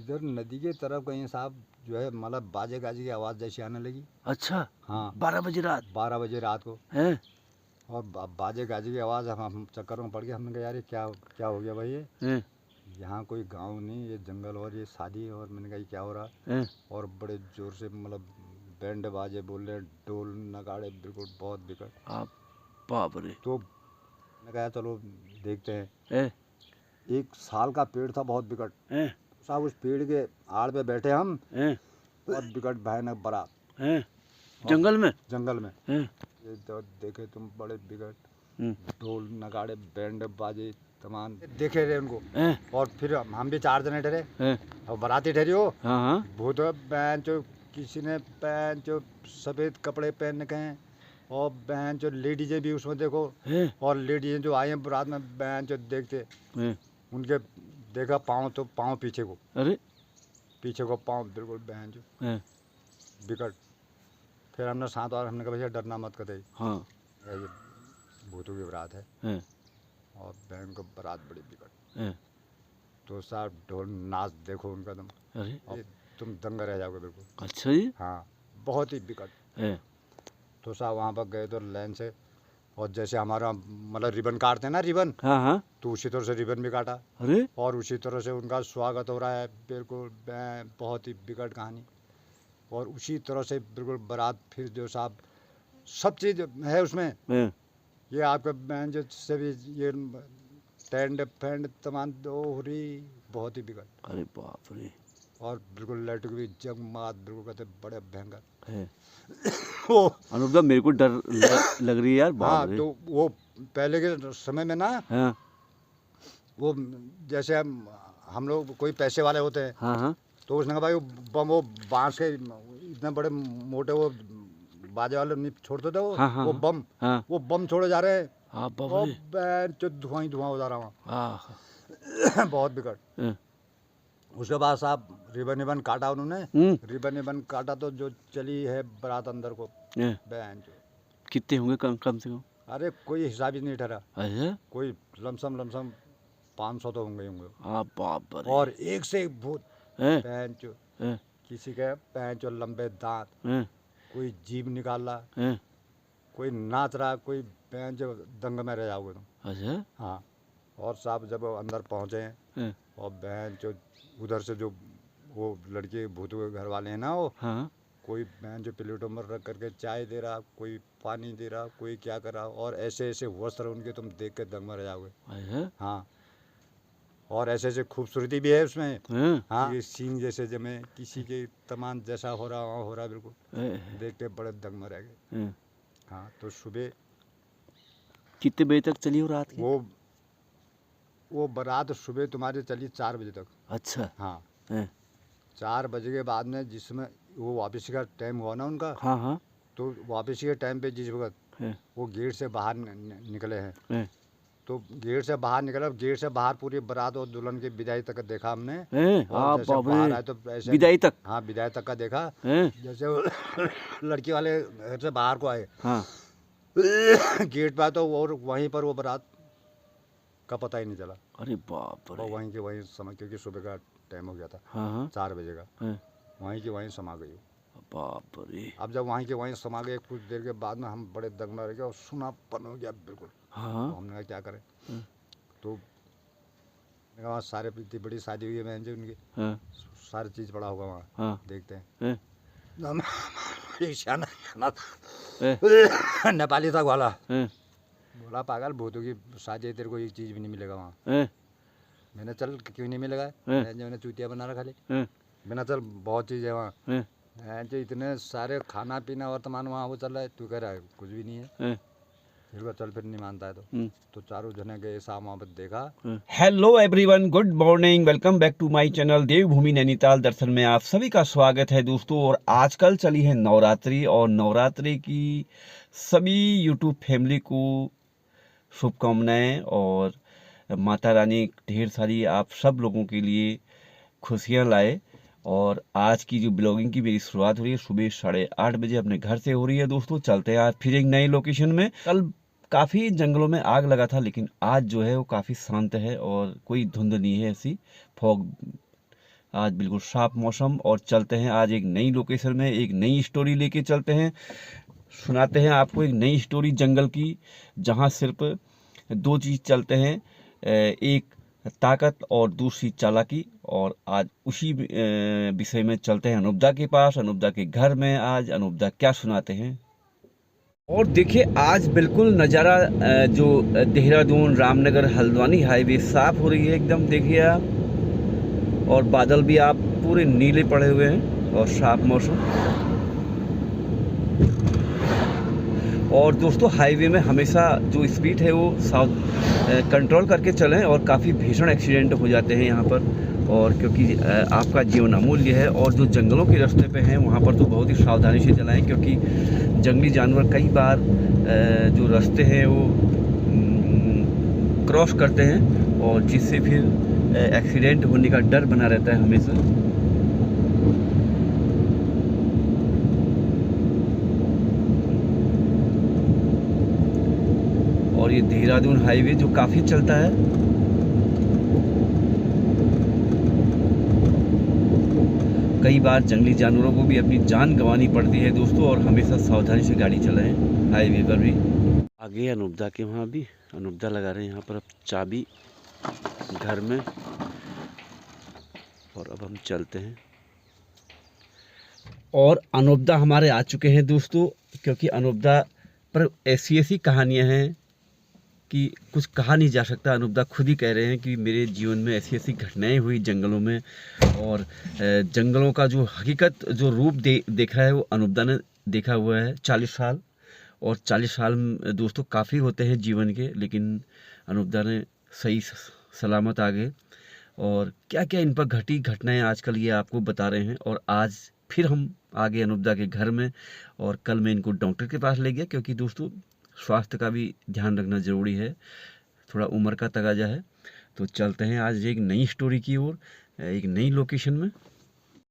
इधर नदी के तरफ कहीं साहब जो है मतलब बाजे गाजे की आवाज़ जैसी आने लगी। अच्छा, हाँ 12 बजे रात 12 बजे रात को। हैं? और बाजे गाजे की आवाज़, हम चक्कर में पड़ गए। हमने कहा यार ये क्या क्या हो गया भाई, ये हैं? यहाँ कोई गांव नहीं, ये जंगल और ये शादी। और मैंने कहा ये क्या हो रहा। हैं? और बड़े ज़ोर से मतलब बैंड बाजे बोल रहे, ढोल नगाड़े, बिल्कुल बहुत बिकट। आप बाप रे। तो मैंने कहा चलो देखते हैं। हैं? एक साल का पेड़ था, बहुत बिकट हैं? साहब। उस पेड़ के आड़ पे बैठे हम, हैं? बहुत बिकट भयानक बारात। हैं? और जंगल में? जंगल में हैं? ये तो देखे तुम, बड़े बिकट हम्म, ढोल नगाड़े बैंड बाजे तमाम देखे रहे उनको। हैं? और फिर हम भी 4 जने ठहरे हैं? और बाराती ठहरी हो। हाँ हाँ। भूत बहन जो किसी ने बहन जो सफ़ेद कपड़े पहन के हैं, और बहन जो लेडीजें भी उसमें देखो। हैं? और लेडीजें जो आई हैं बारात में, बहन जो देखते हैं? उनके देखा पाँव, तो पाँव पीछे को, अरे पीछे को पाँव बिल्कुल बहन जो हैं? बिकट। फिर हमने साथ और हमने कहा भैया डरना मत कते, हाँ। ये भूतों की बारात है। हैं? और बहन को बारात बड़ी बिकट। हैं? तो साहब ढोल नाच देखो उनका तुम, अरे और तुम दंग रह जाओगे बिल्कुल। अच्छा जी। हाँ बहुत ही बिकट। हैं? तो साहब वहाँ पर गए तो लाइन से, और जैसे हमारा मतलब रिबन काटते हैं ना, रिबन, हाँ हाँ। तो उसी तरह से रिबन भी काटा। अरे और उसी तरह से उनका स्वागत हो रहा है बिल्कुल। बहुत ही बिकट कहानी। और उसी तरह से बिल्कुल बारात फिर जो साहब सब चीज़ है उसमें। हैं? ये आपका बहन जो से भी ये टेंट फैंड तमाम दोहरी, बहुत ही बिगड़। अरे बाप रे। और बिल्कुल लाइट भी जगमगात, बिल्कुल कहते बड़े भयंकर। हैं? वो अनूप दा मेरे को डर लग रही है यार, बाप हाँ, रे। तो वो पहले के समय में ना, हाँ वो जैसे हम लोग कोई पैसे वाले होते हैं, हाँ हाँ। तो उसने कहा भाई वो बम, वो बांस के इतने बड़े मोटे वो बाजे वाले नहीं छोड़ते थे, हाँ हाँ वो हाँ। बम, हाँ वो बम छोड़े जा रहे हैं। हाँ बाप और रे। जो धुआं ही धुआं हो जा रहा आह। वहाँ। बहुत बिकट। हैं? उसके बाद साहब रिबन रिबन काटा उन्होंने। हम्म। रिबन रिबन काटा तो जो चली है बारात अंदर को, हैं? बहन जो, कितने होंगे कम से कम? अरे कोई हिसाब ही नहीं ठहरा। अच्छा। कोई लमसम 500 तो होंगे ही होंगे। हाँ बाप रे। और एक से एक भूत। हैं? बहन जो हैं? किसी के बहन जो लंबे दांत, हैं? कोई जीभ निकाल रहा, हैं? कोई नाच रहा, कोई बहन जो दंग में रह जाओगे तुम। अच्छा। हाँ। और साहब जब वो अंदर पहुँचे हैं, हैं? और बहन जो उधर से जो वो लड़के भूतों के घर वाले हैं ना, वो हाँ। कोई बहन जो प्लेटों में रख करके चाय दे रहा, कोई पानी दे रहा, कोई क्या कर रहा। और ऐसे ऐसे वस्त्र उनके तुम देख के दंग में रह जाओगे। अच्छा। हाँ। और ऐसे ऐसे खूबसूरती भी है उसमें। हैं? हाँ, ये सीन जैसे जमे किसी के तमाम जैसा हो रहा वहाँ हो रहा, बिल्कुल हैं? देख के बड़े दंग में रह गए। हैं? हाँ। तो सुबह कितने बजे तक चली हो रात की? वो बारात सुबह तुम्हारी चली 4 बजे तक। अच्छा। हाँ। हैं? 4 बजे के बाद में जिसमें वो वापसी का टाइम हुआ ना उनका, हाँ हाँ। तो वापसी के टाइम पे जिस वक्त हैं? वो गेट से बाहर निकले हैं, हैं? तो गेट से बाहर निकला, गेट से बाहर पूरी बारात और दुल्हन की विदाई तक का देखा हमने। हैं? और हाँ जैसे बाप बाहर रे। आए तो ऐसे, विदाई तक? हाँ विदाई तक का देखा। हैं? जैसे वो लड़की वाले घर से बाहर को आए, हाँ। गेट पे आए, तो और वहीं पर वो बारात का पता ही नहीं चला। अरे बाप और रे। वहीं के वहीं समा, क्योंकि सुबह का टाइम हो गया था हाँ हाँ। 4 बजे का, हैं? वहीं की वहीं समा गई। बाप रे। अब जब वहीं के वहीं समा गए, कुछ देर के बाद में हम बड़े दंग में रह गए, और सुनापन हो गया बिल्कुल। हाँ। तो हमने कहा क्या करें। हैं? तो मैंने कहा वहाँ सारे, इतनी बड़ी शादी हुई है बहन जी उनकी, हाँ सारी चीज़ पड़ा होगा वहाँ, हाँ। देखते हैं। हैं? हम एक शाना हैं? नेपाली था वाला, हैं? बोला पागल भूतों की शादी है, तेरे को एक चीज़ भी नहीं मिलेगा वहाँ। हैं? मैंने चल क्यों नहीं मिलेगा, हैं? मैंने चूतिया बना रखा। खाली हैं? मैंने चल बहुत चीज़ है वहाँ, हैं? जो इतने सारे खाना पीना वर्तमान वहाँ वो चल रहा है, तू कह रहा है कुछ भी नहीं है। हैं? फिर वो चल, फिर नहीं मानता है तो चारों जने गए शाम वहाँ पर देखा। Hello everyone, good morning, welcome back to my channel Devbhoomi Nainital Darshan में आप सभी का स्वागत है दोस्तों। और आजकल चली है नवरात्रि, और नवरात्रि की सभी यूट्यूब फैमिली को शुभकामनाएं, और माता रानी ढेर सारी आप सब लोगों के लिए खुशियां लाए। और आज की जो ब्लॉगिंग की मेरी शुरुआत हो रही है सुबह 8:30 बजे अपने घर से हो रही है दोस्तों। चलते हैं आज फिर एक नई लोकेशन में। कल काफ़ी जंगलों में आग लगा था, लेकिन आज जो है वो काफ़ी शांत है और कोई धुंध नहीं है, ऐसी फॉग आज बिल्कुल साफ मौसम, और चलते हैं आज एक नई लोकेशन में, एक नई स्टोरी लेके चलते हैं। सुनाते हैं आपको एक नई स्टोरी जंगल की, जहां सिर्फ दो चीज़ चलते हैं, एक ताकत और दूसरी चालाकी। और आज उसी विषय में चलते हैं अनुपदा के पास, अनुपदा के घर में। आज अनुपदा क्या सुनाते हैं। और देखिए आज बिल्कुल नज़ारा जो देहरादून रामनगर हल्द्वानी हाईवे साफ हो रही है एकदम, देखिए आप। और बादल भी आप पूरे नीले पड़े हुए हैं और साफ मौसम। और दोस्तों हाईवे में हमेशा जो स्पीड है वो कंट्रोल करके चलें, और काफ़ी भीषण एक्सीडेंट हो जाते हैं यहाँ पर। और क्योंकि आपका जीवन अमूल्य है, और जो जंगलों के रास्ते पे हैं वहाँ पर तो बहुत ही सावधानी से चलाएं, क्योंकि जंगली जानवर कई बार जो रास्ते हैं वो क्रॉस करते हैं, और जिससे फिर एक्सीडेंट होने का डर बना रहता है हमेशा। और ये देहरादून हाईवे जो काफ़ी चलता है। कई बार जंगली जानवरों को भी अपनी जान गंवानी पड़ती है दोस्तों, और हमेशा सावधानी से गाड़ी चलाएं हाईवे पर भी। आगे अनुपदा के वहाँ भी अनुपदा लगा रहे हैं यहाँ पर अब चाबी घर में। और अब हम चलते हैं, और अनुपदा हमारे आ चुके हैं दोस्तों, क्योंकि अनुपदा पर ऐसी कहानियाँ हैं कि कुछ कहा नहीं जा सकता। अनुपदा खुद ही कह रहे हैं कि मेरे जीवन में ऐसी घटनाएं हुई जंगलों में, और जंगलों का जो हकीकत जो रूप देखा है वो अनुपदा ने देखा हुआ है 40 साल। और 40 साल दोस्तों काफ़ी होते हैं जीवन के, लेकिन अनुपदा ने सही सलामत आगे। और क्या क्या इन पर घटी घटनाएं आजकल ये आपको बता रहे हैं। और आज फिर हम आगे अनुपदा के घर में, और कल मैं इनको डॉक्टर के पास ले गया, क्योंकि दोस्तों स्वास्थ्य का भी ध्यान रखना ज़रूरी है, थोड़ा उम्र का तकाजा है। तो चलते हैं आज एक नई स्टोरी की ओर, एक नई लोकेशन में।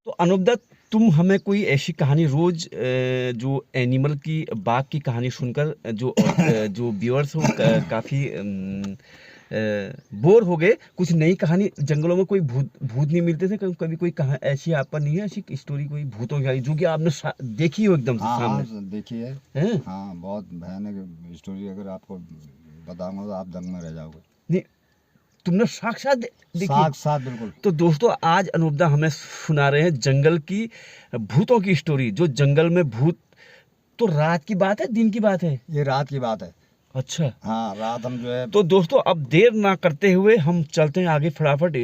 तो अनुपदा, तुम हमें कोई ऐसी कहानी रोज जो एनिमल की, बाघ की कहानी सुनकर जो व्यूअर्स हो काफ़ी बोर हो गए। कुछ नई कहानी, जंगलों में कोई भूत नहीं मिलते थे कभी कोई कहा ऐसी आप पर नहीं है ऐसी स्टोरी कोई भूतों की, जो कि आपने देखी हो एकदम से सामने? हाँ देखी है। हैं? हाँ बहुत भयानक स्टोरी, अगर आपको बताऊंगा तो आप दंग में रह जाओगे। नहीं, तुमने साक्षात देखी? साक्षात बिल्कुल। तो दोस्तों आज अनुपदा हमें सुना रहे हैं जंगल की भूतों की स्टोरी। जो जंगल में भूत, तो रात की बात है दिन की बात है? ये रात की बात है। अच्छा। हाँ रात हम जो है। तो दोस्तों अब देर ना करते हुए हम चलते हैं आगे फटाफट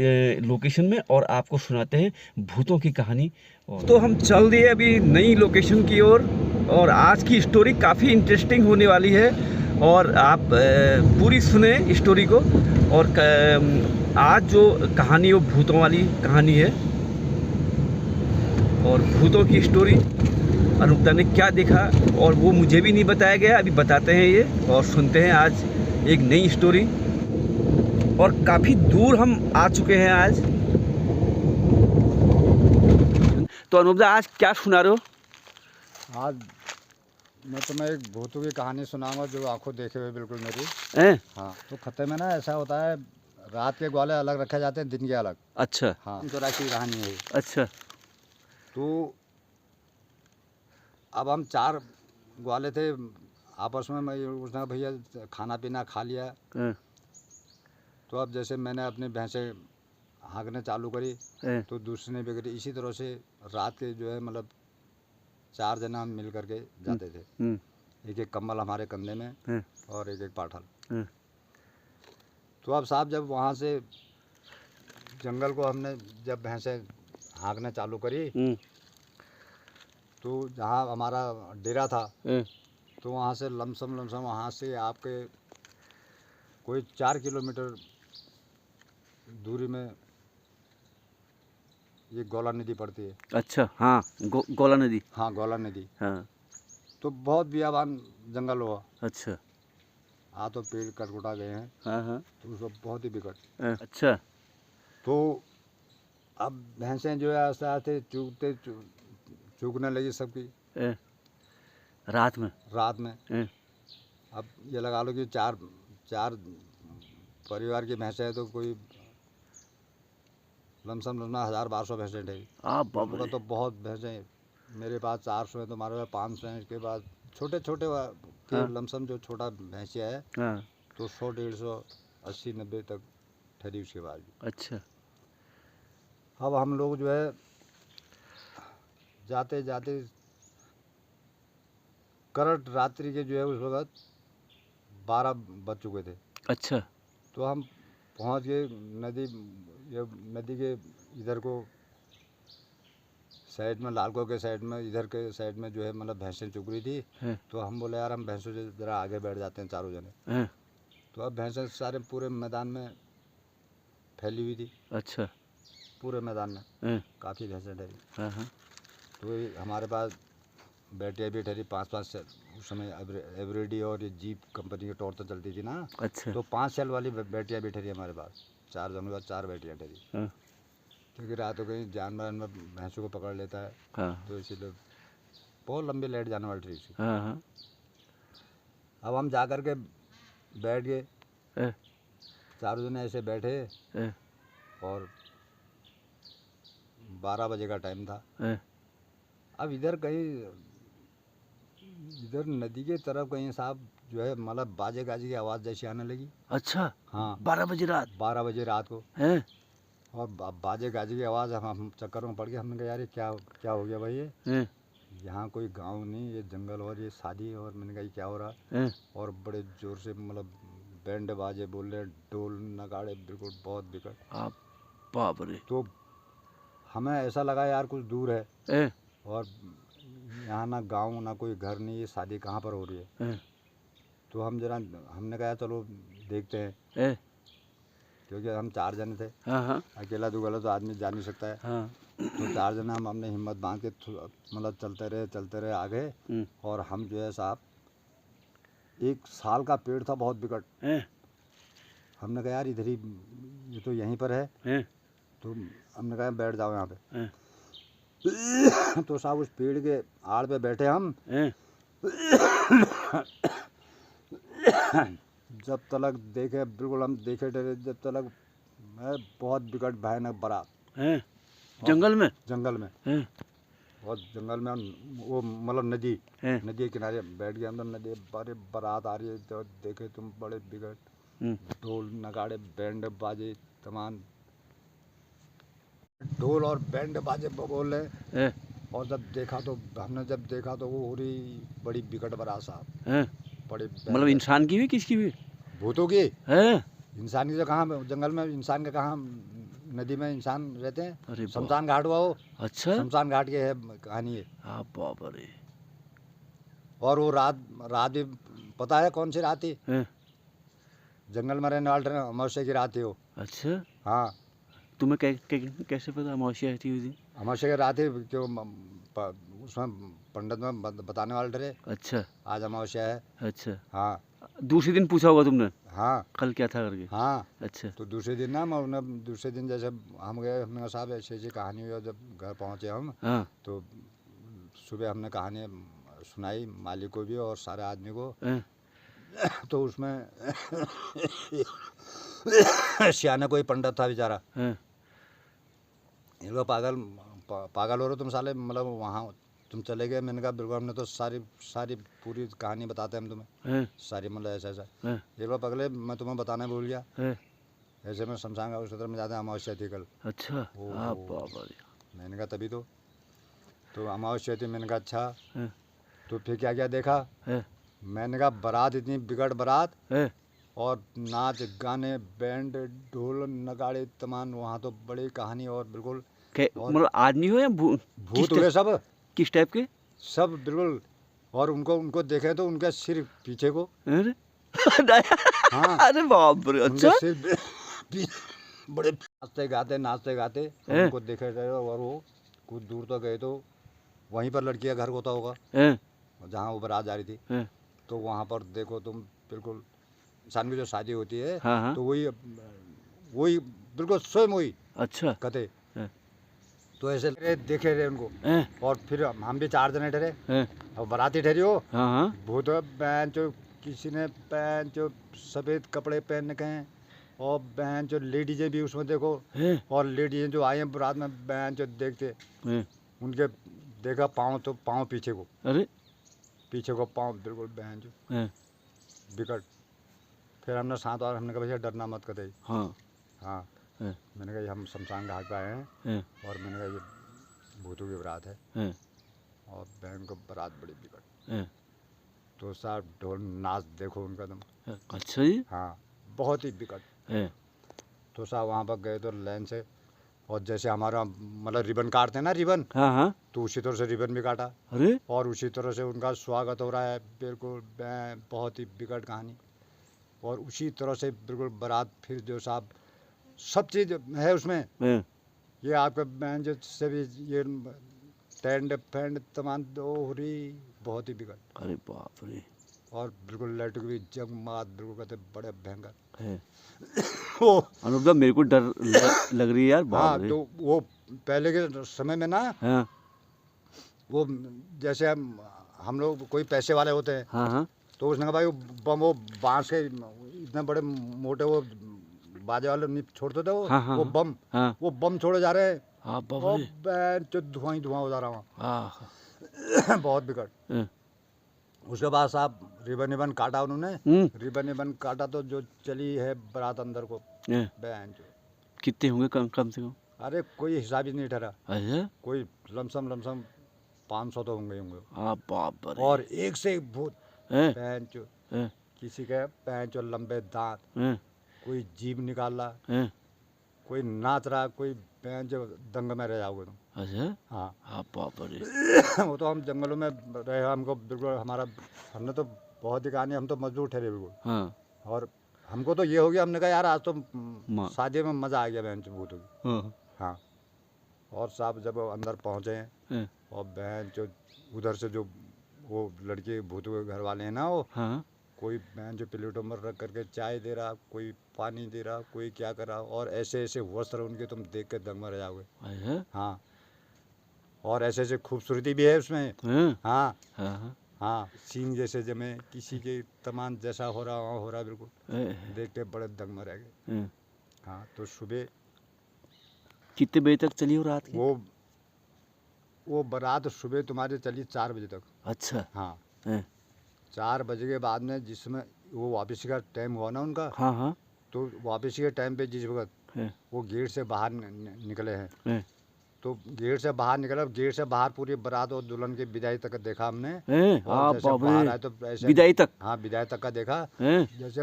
लोकेशन में, और आपको सुनाते हैं भूतों की कहानी। तो हम चल दिए अभी नई लोकेशन की ओर, और आज की स्टोरी काफ़ी इंटरेस्टिंग होने वाली है, और आप पूरी सुने स्टोरी को। और आज जो कहानी वो भूतों वाली कहानी है, और भूतों की स्टोरी अनुपदा ने क्या देखा और वो मुझे भी नहीं बताया गया, अभी बताते हैं ये, और सुनते हैं आज एक नई स्टोरी। और काफ़ी दूर हम आ चुके हैं आज। तो अनुपदा आज क्या सुना रहे हो? आज मैं तुम्हें एक भूतों की कहानी सुनाऊंगा जो आंखों देखे हुए बिल्कुल मेरी। हैं? हाँ तो खत्ते में ना ऐसा होता है, रात के ग्वाले अलग रखे जाते हैं, दिन के अलग। अच्छा। हाँ 84 की कहानी है। अच्छा। तो अब हम 4 ग्वाले थे आपस में, मैं उसने भैया खाना पीना खा लिया। तो अब जैसे मैंने अपनी भैंसें हाँकने चालू करी, तो दूसरी ने भी करी। इसी तरह से रात के जो है मतलब 4 जना हम मिल करके जाते थे। एक एक कम्बल हमारे कंधे में और एक एक पाठल। तो अब साहब जब वहाँ से जंगल को हमने जब भैंसें हाँकने चालू करी, तो जहाँ हमारा डेरा था तो वहाँ से लमसम वहाँ से आपके कोई 4 किलोमीटर दूरी में ये गौला नदी पड़ती है। अच्छा। हाँ गौला नदी। हाँ गौला नदी। हाँ। तो बहुत बियाबान जंगल हुआ। अच्छा। हाँ तो पेड़ कटकुटा गए हैं। हाँ हाँ। तो उसको बहुत ही बिकट। अच्छा। तो अब भैंसें जो है आस्ते आस्ते चूकने लगी सबकी रात में। अब ये लगा लो कि चार परिवार की भैंसें हैं, तो कोई लमसम 1000-1200 भैंसें ठहरी। आप बाप उनका रे। तो बहुत भैंसें, मेरे पास 400 है, तुम्हारे पास 500 हैं। इसके बाद छोटे छोटे के हाँ। लमसम जो छोटा भैंसिया है हाँ। तो 100-150, 80-90 तक ठहरी उसके बाद भी। अच्छा। अब हम लोग जो है जाते जाते करट रात्रि के जो है उस वक्त 12 बज चुके थे। अच्छा। तो हम पहुंच गए नदी, ये नदी के इधर को साइड में, लालको के साइड में, इधर के साइड में जो है मतलब भैंसें चुग रही थी। हैं। तो हम बोले यार हम भैंसों से ज़रा आगे बैठ जाते हैं चारों जने। हैं। तो अब भैंसें सारे पूरे मैदान में फैली हुई थी, अच्छा। पूरे मैदान में हैं। काफ़ी भैंसें ठहरी। हाँ हाँ। तो ये हमारे पास बैटियाँ भी ठहरी 5-5 सेल। उस समय एवरेडी और ये जीप कंपनी की टॉर्च चलती थी ना, अच्छा। तो 5 सेल वाली बैटियाँ भी ठहरी हमारे पास। 4 जनों के बाद 4 बैटियाँ ठहरी। हाँ। क्योंकि रात को कहीं जानवर भैंसों को पकड़ लेता है, हाँ। तो इसीलिए बहुत लंबी लाइट जाने वाली थी इसकी। हाँ हाँ। अब हम जा कर के बैठ गए, हैं। चारों जने ऐसे बैठे हैं। और 12 बजे का टाइम था। हैं। अब इधर कहीं, इधर नदी के तरफ कहीं साहब जो है मतलब बाजे गाजे की आवाज़ जैसी आने लगी। अच्छा। हाँ, 12 बजे रात। 12 बजे रात को। हैं। और बाजे गाजे की आवाज़, हम चक्कर में पड़ गए। हमने कहा यार ये क्या क्या हो गया भाई, ये हैं। यहाँ कोई गांव नहीं, ये जंगल और ये शादी। और मैंने कहा ये क्या हो रहा। हैं। और बड़े ज़ोर से मतलब बैंड बाजे बोल रहे, ढोल नगाड़े, बिल्कुल बहुत बिकट। आप बाप रे। तो हमें ऐसा लगा यार कुछ दूर है, हैं। और यहाँ ना गांव ना कोई घर नहीं, ये शादी कहाँ पर हो रही है। हैं। तो हमने कहा चलो देखते हैं, हैं। क्योंकि हम 4 जने थे। हाँ हाँ। अकेला दुगला तो आदमी जा नहीं सकता है। हाँ। तो 4 जने हम अपने हिम्मत बांध के मतलब चलते रहे आगे। और हम जो है साहब, एक साल का पेड़ था बहुत बिकट। हैं। हमने कहा यार इधर ही, ये तो यहीं पर है। हैं। तो हमने कहा बैठ जाओ यहाँ पे। हैं। तो साहब उस पेड़ के आड़ पे बैठे हम। हैं। जब तलक देखे, बिल्कुल हम देखे डरे, जब तलक मैं बहुत बिकट भयानक बारात। हैं। जंगल में। जंगल में, हैं। और जंगल में वो मतलब नदी, हैं। नदी के किनारे बैठ गए अंदर। नदी बड़े बारात आ रही है, तो देखे तुम बड़े बिगट, ढोल नगाड़े बैंड बाजे तमाम, ढोल और बैंड बाजे बोल रहे। हैं। और जब देखा तो वो हो रही बड़ी बिकट बारात साहब। हैं। बड़े मतलब इंसान की भी, किसकी भी? भूतों की। हैं। इंसान की तो कहाँ, जंगल में इंसान के कहाँ, नदी में इंसान रहते हैं। अरे शमशान घाट हुआ वो। अच्छा। शमशान घाट की है कहानी है। आप बाप रे। और वो रात भी पता है कौन सी रात थी? हैं। जंगल में रहने वाले अमावस्या की रात थी वो। अच्छा। हाँ, तुम्हें कैसे पता अमावस्या थी उस दिन? अमावस्या की रात थी, क्यों उसमें पंडित में बताने वाले थे। अच्छा। आज अमावस्या है। अच्छा। हाँ। दूसरे दिन पूछा होगा तुमने, हाँ, कल क्या था करके? हाँ। अच्छा। तो दूसरे दिन ना, मैं उन्हें दूसरे दिन जैसे हम गए, हमने कहा साहब ऐसी ऐसी कहानी हुई। और जब घर पहुँचे हम, हाँ। तो सुबह हमने कहानी सुनाई मालिक को भी और सारे आदमी को। हैं। तो उसमें सियाना कोई पंडित था बेचारा। हैं। इनको पागल हो रहे तुम साले, मतलब वहाँ तुम चले गए। मैंने कहा बिल्कुल, हमने तो सारी पूरी कहानी बताते हैं हम तुम्हें, हैं। सारी मतलब ऐसा। हैं। एक बार पगले, मैं तुम्हें बताना भूल गया। हैं। ऐसे में शमशान घाट उस क्षेत्र में जाते हैं, अमावस्या थी कल। अच्छा। आप बाप रे। मैंने कहा तभी तो अमावस्या थी। मैंने कहा अच्छा, हैं। तो फिर क्या क्या देखा? हैं। मैंने कहा बारात, इतनी बिगड़ बारात, हैं। और नाच गाने बैंड ढोल नगाड़े तमाम। वहाँ तो बड़ी कहानी, और बिल्कुल मतलब आदमी हो या भूत हुए सब, किस टाइप के? सब बिल्कुल। और उनको देखे तो उनके सिर पीछे को। अरे हाँ, अरे बाप रे। अच्छा। उनके सिर बड़े नाचते गाते उनको देखे रहे। और वो कुछ दूर तो गए, तो वहीं पर लड़की का घर होता होगा जहाँ वो बारात जा रही थी। तो वहाँ पर देखो तुम, बिल्कुल इंसान की जो शादी होती है, हाँ। तो वही बिल्कुल स्वयं वही। अच्छा कहते। तो ऐसे देखे रहे उनको। और फिर हम भी 4 जने ठहरे, और बाराती ठहरी हो। भूत जो किसी ने जो सफ़ेद कपड़े पहन के हैं, और बहन जो लेडीजें भी उसमें देखो, और लेडीजें जो आए हैं रात में बहन जो देखते उनके देखा पाँव, तो पाँव पीछे को, अरे पीछे को पाँव बिल्कुल बहन जो विकट। फिर हमने साथ और हमने कहा भैया डरना मत कते। हाँ हाँ मैंने कहा हम शमशान घाट पर आए हैं और मैंने कहा ये भूतों की बारात है और बहन को बारात बड़ी बिगड़। तो साहब ढोल नाच देखो उनका तुम। अच्छा जी। हाँ बहुत ही बिगड़। तो साहब वहाँ पर गए तो लाइन से, और जैसे हमारा मतलब रिबन काटते हैं ना रिबन, हाँ तो उसी तरह से रिबन भी काटा। अरे और उसी तरह से उनका स्वागत हो रहा है बिल्कुल। बहुत ही बिगड़ कहानी। और उसी तरह से बिल्कुल बारात फिर जो साहब सब चीज़ है उसमें। ये आपका बहन जो से भी ये टेंट फेंट तमाम दोहरी बहुत ही बिगड़। अरे बाप रे। और बिल्कुल लाइट की भी जगमगाहट बिल्कुल कहते बड़े भयंकर। वो अनुपदा मेरे को डर लग रही है यार। हाँ तो वो पहले के समय में ना वो जैसे हम लोग कोई पैसे वाले होते हैं, तो उसने कहा भाई वो बांस के इतने बड़े मोटे वो बाजे वाले नहीं छोड़ते थे वो बम। वो बम छोड़े जा रहे हैं तो धुआं ही धुआं हो जा रहा वहाँ। बहुत बिगड़। उसके बाद साहब रिबन रिबन काटा उन्होंने। रिबन रिबन काटा तो जो चली है बारात अंदर को बहन जो। कितने होंगे कम से कम? अरे कोई हिसाब ही नहीं ठहरा। अच्छा कोई लमसम 500 तो होंगे बाप रे। और एक से एक भूत बहन जो। किसी के बहन जो लंबे दांत, कोई जीभ निकाल रहा, कोई नाच रहा, कोई बहन जो दंग में रह जाओगे तुम। अच्छा हाँ बाप रे। वो तो हम जंगलों में रहे, हमको बिल्कुल हमारा हमने तो बहुत ही कहानी, हम तो मजदूर ठहरे बिल्कुल। और हमको तो ये हो गया, हमने कहा यार आज तो शादी में मज़ा आ गया बहन जो भूतों की। हाँ और साहब जब अंदर पहुँचे हैं और बहन जो उधर से जो वो लड़के भूतों के घर वाले हैं ना, वो कोई बहन जो प्लेटों में रख करके चाय दे रहा, कोई पानी दे रहा, कोई क्या कर रहा, और ऐसे ऐसे वस्त्र उनके तुम देख के दंग में रह जाओगे। हाँ और ऐसे ऐसे खूबसूरती भी है उसमें। हाँ हाँ सींग जैसे जमे, किसी के तमाम जैसा हो रहा बिल्कुल देख के बड़े दंग में रह गए। हाँ तो सुबह कितने बजे तक चली हो रात की? वो बारात सुबह तुम्हारी चली 4 बजे तक। अच्छा हाँ 4 बजे के बाद में जिसमें वो वापसी का टाइम हुआ ना उनका, तो वापसी के टाइम पे जिस वक्त वो गेट से बाहर निकले हैं, तो गेट से बाहर निकला, गेट से बाहर पूरी बारात और दुल्हन की विदाई तक देखा हमने। और जैसे बाहर आए तो ऐसे विदाई तक? हाँ विदाई तक का देखा। जैसे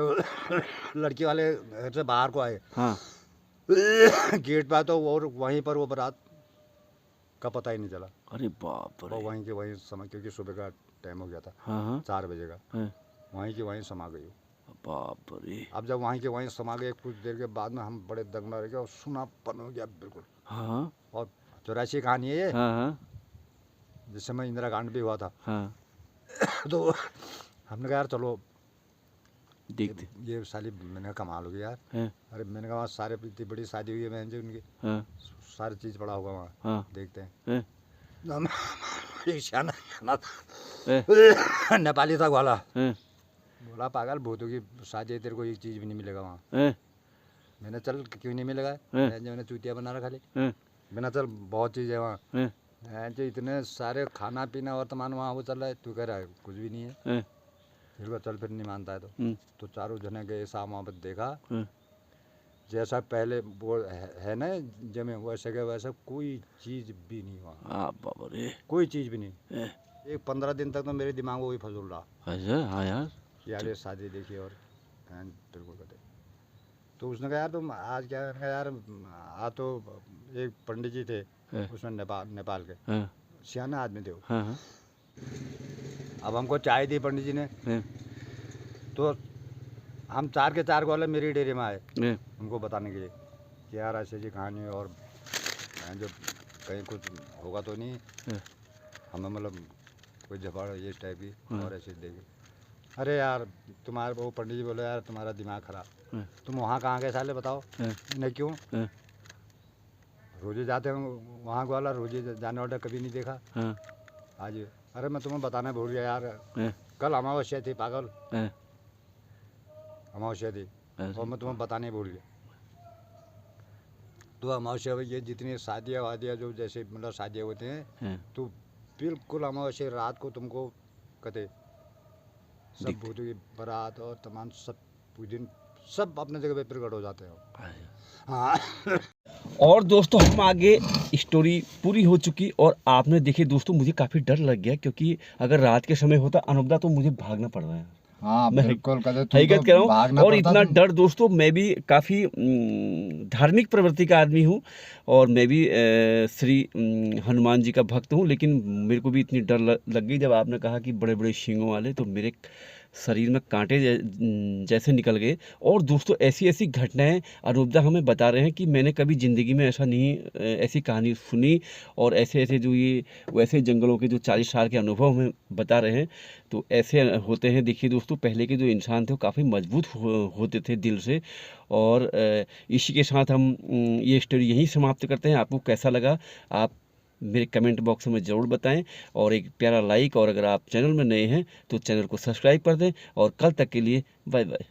लड़की वाले घर से बाहर को आए गेट पर, तो और वहीं पर वो बारात का पता ही नहीं चला। अरे बाप रे। वहीं के वहीं समय, क्योंकि सुबह का टाइम हो गया था 4 बजे का, वहीं की वहीं समा गई। बाप रे। अब जब वहीं के वहीं समा गए, कुछ देर के बाद में हम बड़े दंग में रह गए और सुनापन हो गया बिल्कुल। और 84 कहानी है ये, जिस समय इंदिरा कांड भी हुआ था। तो हमने कहा यार चलो देखते, ये साली मैंने कमाल हो गया यार। अरे मैंने कहा सारे इतनी बड़ी शादी हुई है बहन जी उनकी, सारी चीज़ पड़ा होगा वहाँ, देखते हैं। नेपाली था वाला, बोला पागल भूतों की शादी, तेरे को एक चीज़ भी नहीं मिलेगा वहाँ। मैंने चल क्यों नहीं मिलेगा, मैंने चूतिया बना रखा खाली। मैंने चल बहुत चीज़ है वहाँ, जो इतने सारे खाना पीना और तमाम वहाँ वो चल रहा है, तू कह रहा है कुछ भी नहीं है। फिर वो चल फिर नहीं मानता है तो चारों जने गए साहब वहाँ पर देखा, जैसा पहले वो है ना जमे वैसे के वैसा कोई चीज़ भी नहीं वहाँ। कोई चीज़ भी नहीं। एक 15 दिन तक तो मेरे दिमाग में वही फजूल रहा। हाँ यार यार ये शादी देखी और बिल्कुल कहते। तो उसने कहा यार तुम आज क्या, यार आज तो एक पंडित जी थे उसमें नेपाल के सियाने आदमी थे वो। अब हमको चाय दी पंडित जी ने, तो हम 4 के 4 वाले मेरी डेरे में आए उनको बताने के लिए कि यार ऐसे जी कहानी है और जो कहीं कुछ होगा तो नहीं हमें, मतलब कोई झपड़ ये टाइप की और ऐसे देगी। अरे यार तुम्हारे वो पंडित जी बोले यार तुम्हारा दिमाग खराब, तुम वहाँ कहाँ गए साले बताओ। नहीं क्यों, रोजे जाते हैं वहाँ वाला, रोजे जाने वाला कभी नहीं देखा आज। अरे मैं तुम्हें बताना भूल गया यार, कल अमावस्या थी पागल, अमावस्या थी और मैं तुम्हें बताने भूल गया। तो अमावस्या ये जितनी शादियाँ वादियाँ जो जैसे मतलब शादियाँ होती हैं तो बिल्कुल अमावस्या रात को तुमको कहते सब भूतों की बारात और तमाम सब दिन सब अपने जगह पे प्रकट हो जाते हैं। हाँ। और दोस्तों हम आगे स्टोरी पूरी हो चुकी और आपने देखी दोस्तों, मुझे काफ़ी डर लग गया क्योंकि अगर रात के समय होता अनूपदा तो मुझे भागना पड़ रहा है। हाँ मैं बिल्कुल हकीकत कह रहा हूँ। और इतना डर दोस्तों, मैं भी काफ़ी धार्मिक प्रवृत्ति का आदमी हूँ और मैं भी श्री हनुमान जी का भक्त हूँ, लेकिन मेरे को भी इतनी डर लग गई जब आपने कहा कि बड़े बड़े सींगों वाले, तो मेरे शरीर में कांटे जैसे निकल गए। और दोस्तों ऐसी ऐसी घटनाएं अनूपदा हमें बता रहे हैं कि मैंने कभी ज़िंदगी में ऐसा नहीं ऐसी कहानी सुनी। और ऐसे ऐसे जो ये वैसे जंगलों के जो 40 साल के अनुभव हमें बता रहे हैं, तो ऐसे होते हैं। देखिए दोस्तों, पहले के जो इंसान थे वो काफ़ी मजबूत होते थे दिल से। और इसी के साथ हम ये स्टोरी यहीं समाप्त करते हैं। आपको कैसा लगा आप मेरे कमेंट बॉक्स में ज़रूर बताएं और एक प्यारा लाइक, और अगर आप चैनल में नए हैं तो चैनल को सब्सक्राइब कर दें। और कल तक के लिए बाय बाय।